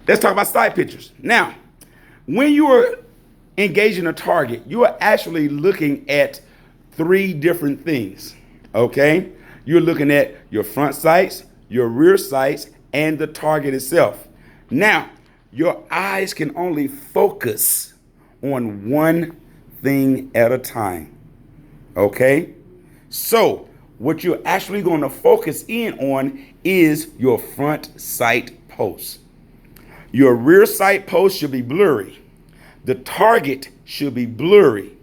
Let's talk about sight pictures. Now, when you are engaging a target, you are actually looking at three different things. Okay? You're looking at your front sights, your rear sights, and the target itself. Now, your eyes can only focus on one thing at a time. Okay? So, what you're actually going to focus in on is your front sight post. Your rear sight post should be blurry. The target should be blurry,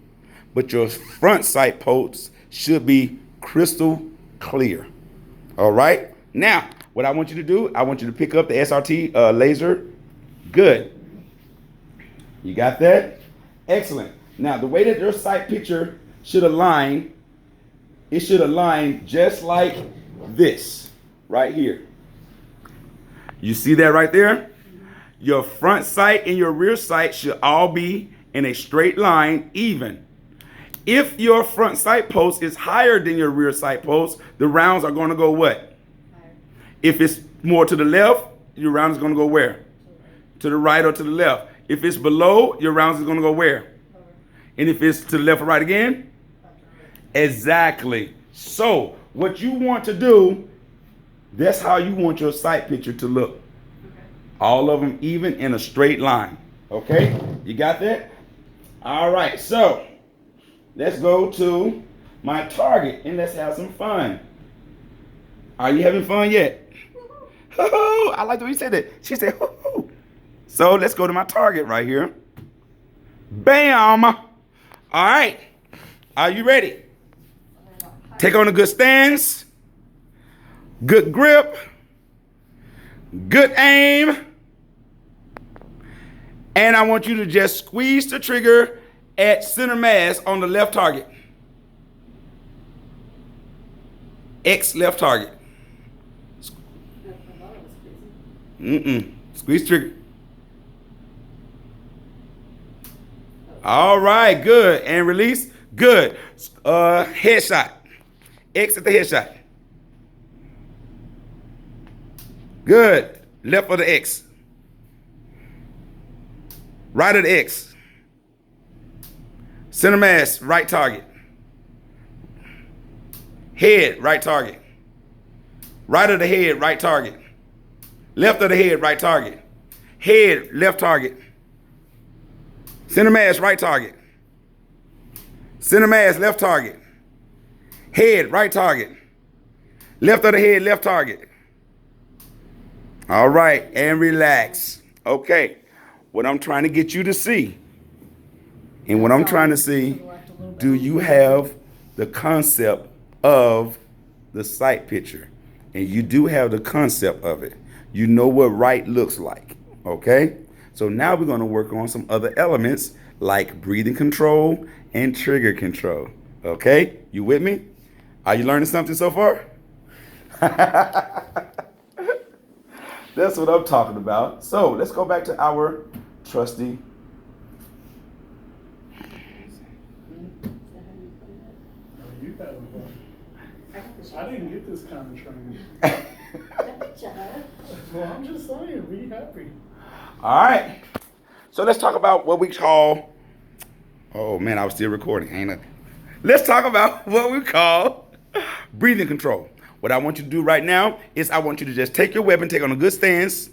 but your front sight post should be crystal clear. All right? Now, what I want you to do, I want you to pick up the SRT laser. Good. You got that? Excellent. Now, the way that your sight picture should align, it should align just like this right here. You see that right there? Your front sight and your rear sight should all be in a straight line, even. If your front sight post is higher than your rear sight post, the rounds are going to go what? Higher. If it's more to the left, your round is going to go where? To the right or to the left. If it's below, your rounds is going to go where? Lower. And if it's to the left or right again? Exactly. So what you want to do, that's how you want your sight picture to look. Okay. All of them even in a straight line. Okay? You got that? All right. So let's go to my target and let's have some fun. Are you having fun yet? I like the way you said that. She said, hoo-hoo. So let's go to my target right here. Bam. All right. Are you ready? Take on a good stance, good grip, good aim, and I want you to just squeeze the trigger at center mass on the left target. X left target. Squeeze trigger. All right, good. And release. Good. Headshot. X at the headshot. Good. Left of the X. Right of the X. Center mass, right target. Head, right target. Right of the head, right target. Left of the head, right target. Head, left target. Center mass, right target. Center mass, left target. Head, right target. Left of the head, left target. All right, and relax. Okay, what I'm trying to get you to see, and what I'm trying to see, do you have the concept of the sight picture? And you do have the concept of it. You know what right looks like, okay? So now we're going to work on some other elements like breathing control and trigger control, okay? You with me? Are you learning something so far? That's what I'm talking about. So let's go back to our trusty. You had fun. I didn't get this kind of training. Well, I'm just saying, be happy. All right. So let's talk about what we call, oh man, I was still recording, ain't it? Let's talk about what we call breathing control. What I want you to do right now is I want you to just take your weapon, take on a good stance.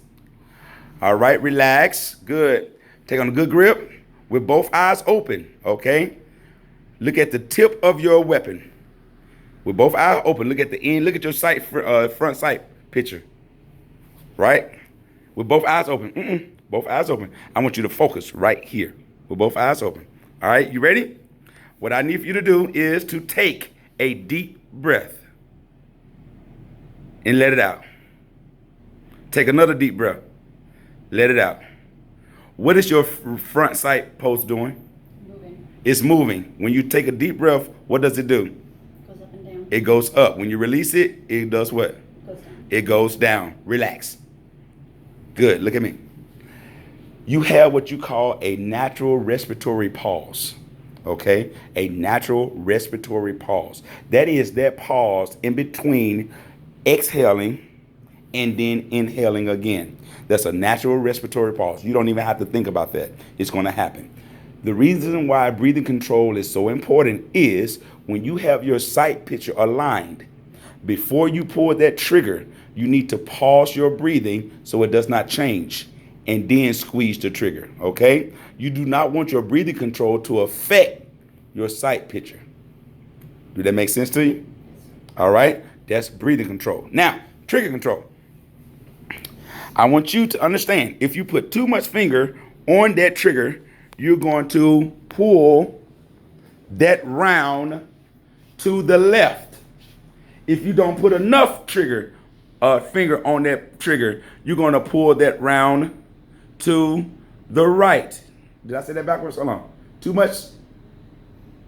All right, relax. Good. Take on a good grip with both eyes open, okay? Look at the tip of your weapon. With both eyes open, look at the end. Look at your sight, front sight picture. Right? With both eyes open. Both eyes open. I want you to focus right here with both eyes open. All right, you ready? What I need for you to do is to take a deep breath and let it out. Take another deep breath. Let it out. What is your front sight post doing? Moving. It's moving. When you take a deep breath, what does it do? Goes up and down. It goes up. When you release it, it does what? It goes down. It goes down. Relax. Good. Look at me. You have what you call a natural respiratory pause. Okay? A natural respiratory pause. That is that pause in between exhaling and then inhaling again. That's a natural respiratory pause. You don't even have to think about that. It's going to happen. The reason why breathing control is so important is when you have your sight picture aligned, before you pull that trigger, you need to pause your breathing so it does not change and then squeeze the trigger, okay? You do not want your breathing control to affect your sight picture. Do that make sense to you? All right, that's breathing control. Now, trigger control. I want you to understand, if you put too much finger on that trigger, you're going to pull that round to the left. If you don't put enough finger on that trigger, you're going to pull that round to the right. Did I say that backwards? Hold on. Too much?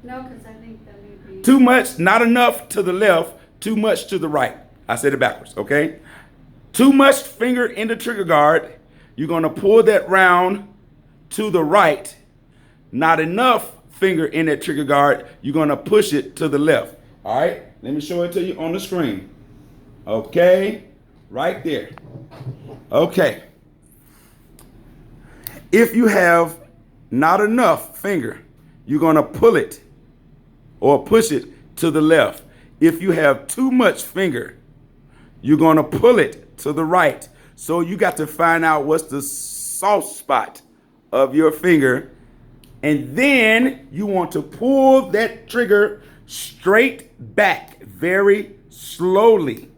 No, because I think that may be... Too much, not enough to the left, too much to the right. I said it backwards, okay? Too much finger in the trigger guard, you're going to pull that round to the right. Not enough finger in that trigger guard, you're going to push it to the left. All right, let me show it to you on the screen. Okay, right there. Okay. If you have not enough finger, you're going to pull it or push it to the left. If you have too much finger, you're going to pull it to the right. So you got to find out what's the soft spot of your finger. And then you want to pull that trigger straight back very slowly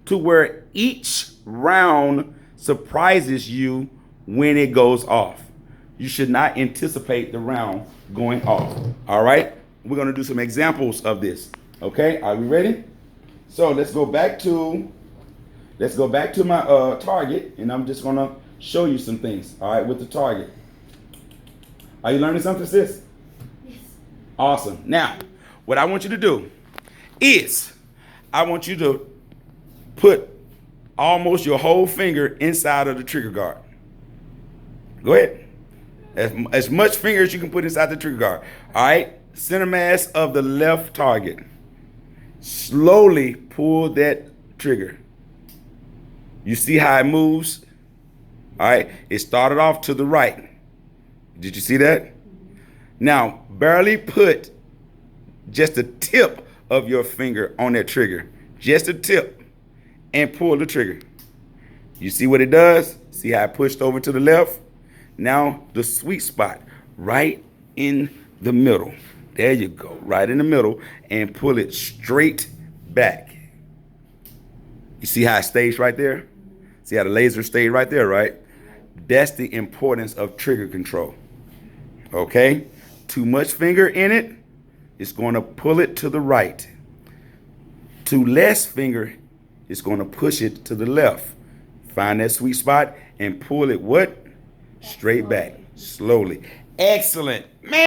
to where each round surprises you when it goes off. You should not anticipate the round going off. All right? We're going to do some examples of this. Okay? Are we ready? So let's go back to my target, and I'm just going to show you some things. All right, with the target. Are you learning something, sis? Yes. Awesome. Now, what I want you to do is I want you to put almost your whole finger inside of the trigger guard. Go ahead. As much finger as you can put inside the trigger guard. All right. Center mass of the left target. Slowly pull that trigger. You see how it moves? All right. It started off to the right. Did you see that? Now, barely put just the tip of your finger on that trigger. Just a tip. And pull the trigger. You see what it does? See how it pushed over to the left? Now, the sweet spot, right in the middle. There you go, right in the middle, and pull it straight back. You see how it stays right there? See how the laser stayed right there, right? That's the importance of trigger control. Okay? Too much finger in it, it's going to pull it to the right. Too less finger, it's going to push it to the left. Find that sweet spot and pull it what? Straight back, slowly. Excellent. Man.